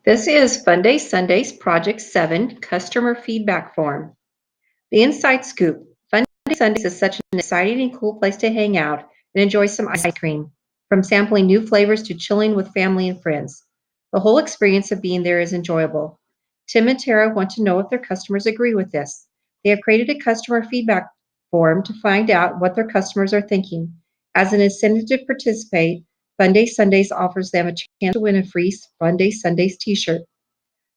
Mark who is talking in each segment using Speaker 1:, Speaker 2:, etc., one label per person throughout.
Speaker 1: This is Fun Day Sundays Project 7 Customer Feedback Form. The Inside Scoop. Fun Day Sundays is such an exciting and cool place to hang out and enjoy some ice cream, from sampling new flavors to chilling with family and friends. The whole experience of being there is enjoyable. Tim and Tara want to know if their customers agree with this. They have created a customer feedback form to find out what their customers are thinking. As an incentive to participate, Fun Day Sundays offers them a chance to win a free Fun Day Sundays t-shirt.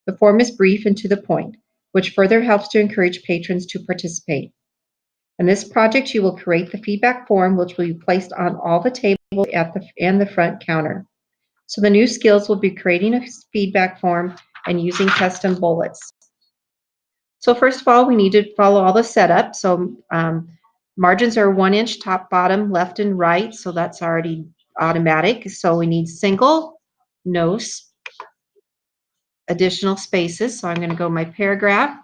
Speaker 1: The form is brief and to the point, which further helps to encourage patrons to participate. In this project, you will create the feedback form, which will be placed on all the tables and the front counter. So the new skills will be creating a feedback form and using custom bullets. So first of all, we need to follow all the setup. So margins are 1 inch top, bottom, left, and right. So that's already automatic. So we need single, no additional spaces. So I'm going to go my paragraph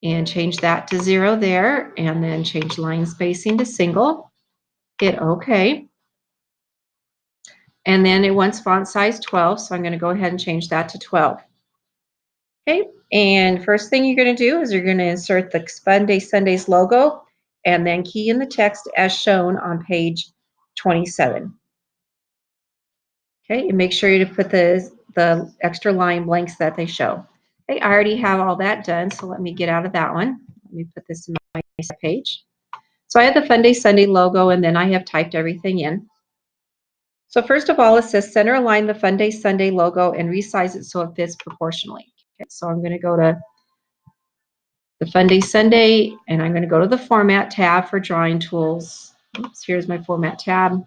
Speaker 1: and change that to 0 there, and then change line spacing to single. Hit OK. And then it wants font size 12, so I'm going to go ahead and change that to 12. Okay, and first thing you're going to do is you're going to insert the Fun Day Sundays logo and then key in the text as shown on page 27. Okay, and make sure you put the extra line blanks that they show. Okay, I already have all that done, so let me get out of that one. Let me put this in my page. So I have the Fun Day Sunday logo, and then I have typed everything in. So first of all, it says center align the Fun Day Sunday logo and resize it so it fits proportionally. Okay, so I'm going to go to the Fun Day Sunday, and I'm going to go to the Format tab for drawing tools. Oops, here's my Format tab.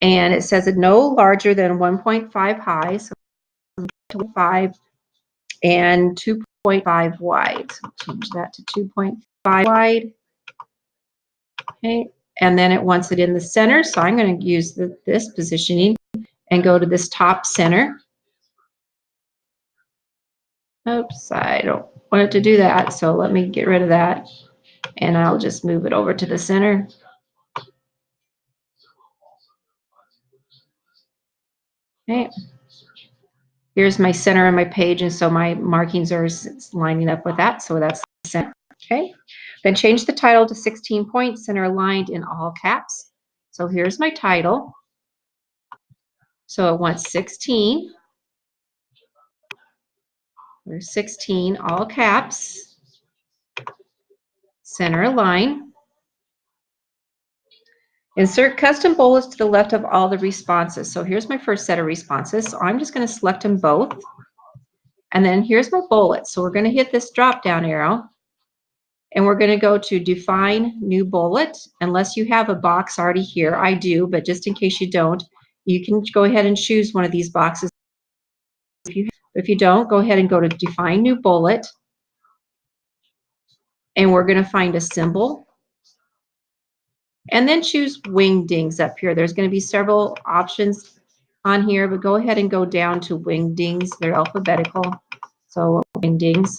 Speaker 1: And it says it no larger than 1.5 high, so 2.5 and 2.5 wide. So change that to 2.5 wide. Okay, and then it wants it in the center, so I'm going to use this positioning and go to this top center. Oops, I don't want it to do that, so let me get rid of that, and I'll just move it over to the center. Okay, here's my center on my page, and so my markings are lining up with that, so that's the center. Okay, then change the title to 16 points, center aligned in all caps. So here's my title. So it wants 16. There's 16, all caps, center align. Insert custom bullets to the left of all the responses. So here's my first set of responses. So I'm just going to select them both. And then here's my bullets. So we're going to hit this drop down arrow. And we're going to go to define new bullet. Unless you have a box already here. I do, but just in case you don't, you can go ahead and choose one of these boxes. If you don't, go ahead and go to define new bullet. And we're going to find a symbol. And then choose wingdings up here. There's going to be several options on here, but go ahead and go down to wingdings. They're alphabetical, so wingdings.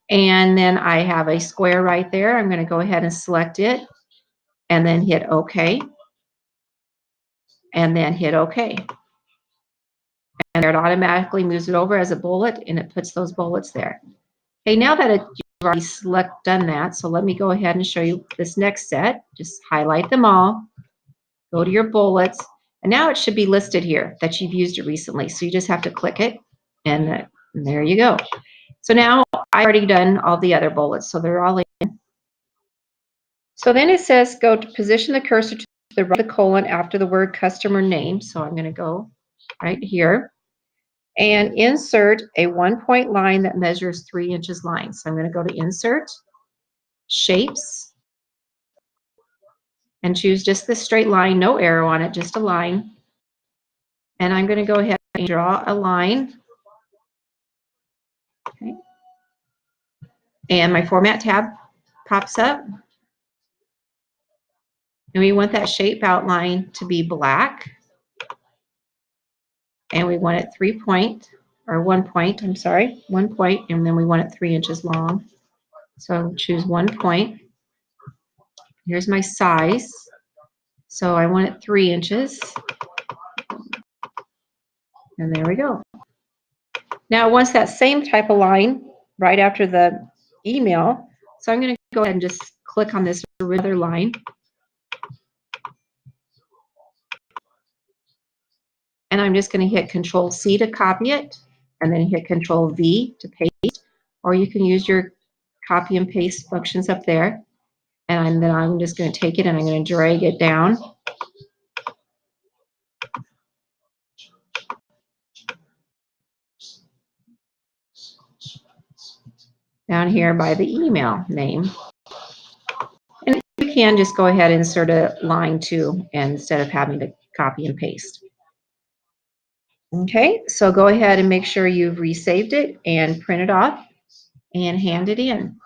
Speaker 1: And then I have a square right there. I'm going to go ahead and select it and then hit OK. And then hit OK. And there it automatically moves it over as a bullet, and it puts those bullets there. Okay, now that you've already done that, so let me go ahead and show you this next set. Just highlight them all. Go to your bullets, and now it should be listed here that you've used it recently. So you just have to click it, and there you go. So now I've already done all the other bullets, so they're all in. So then it says go to position the cursor to the right of the colon after the word customer name. So I'm going to go right here and insert a 1-point line that measures 3 inches line. So I'm going to go to Insert, Shapes, and choose just this straight line, no arrow on it, just a line. And I'm going to go ahead and draw a line. Okay. And my Format tab pops up. And we want that shape outline to be black. And we want it 1 point, and then we want it 3 inches long. So choose 1 point. Here's my size. So I want it 3 inches. And there we go. Now, once that same type of line right after the email, so I'm going to go ahead and just click on this other line. And I'm just going to hit Control C to copy it, and then hit Control V to paste, or you can use your copy and paste functions up there. And then I'm just going to take it and I'm going to drag it down. Down here by the email name. And you can just go ahead and insert a line too, instead of having to copy and paste. Okay, so go ahead and make sure you've resaved it and print it off and hand it in.